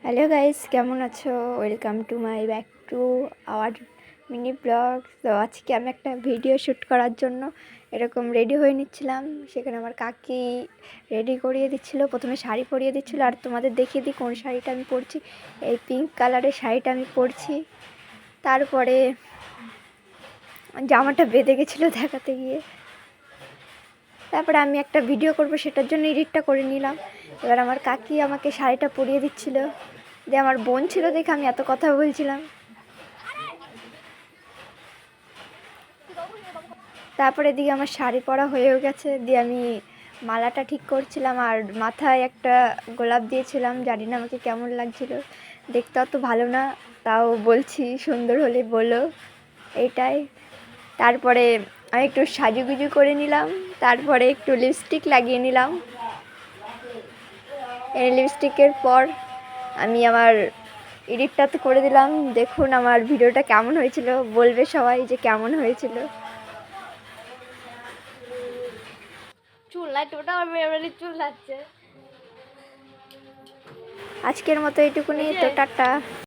Hello guys, কেমন আছো? Welcome to my back to our mini blog. তো আজকে আমি একটা ভিডিও শ্যুট করার জন্য এরকম রেডি হয়ে নিচ্ছিলাম। সেখানে আমার কাকি রেডি করিয়ে দিচ্ছিলো, প্রথমে শাড়ি পরিয়ে দিচ্ছিলো। আর তোমাদের দেখিয়ে দিই কোন শাড়িটা আমি পরছি। এই পিঙ্ক কালারের শাড়িটা আমি পরছি। তারপরে জামাটা বেঁধে গেছিলো দেখাতে গিয়ে। তারপরে আমি একটা ভিডিও করব, সেটার জন্য এডিটটা করে নিলাম। এবার আমার কাকি আমাকে শাড়িটা পরিয়ে দিচ্ছিল, দিয়ে আমার বোন ছিল দেখে আমি এত কথা বলছিলাম। তারপরে দিকে আমার শাড়ি পরা হয়েও গেছে, দিয়ে আমি মালাটা ঠিক করছিলাম আর মাথায় একটা গোলাপ দিয়েছিলাম। জানি না আমাকে কেমন লাগছিল, দেখতে অত ভালো না, তাও বলছি সুন্দর হলে বলো, এইটাই। তারপরে আমি একটু সাজুগুজু করে নিলাম, তারপরে একটু লিপস্টিক লাগিয়ে নিলাম। এই লিপস্টিকের পর আমি আমার এডিটটা তো করে দিলাম। দেখুন আমার ভিডিওটা কেমন হয়েছিল, বলবে সবাই যে কেমন হয়েছিল। চুল লাগছে, ওটা আমার মেয়ে চুল লাগছে। আজকের মতো এইটুকুনি, তো টাটা।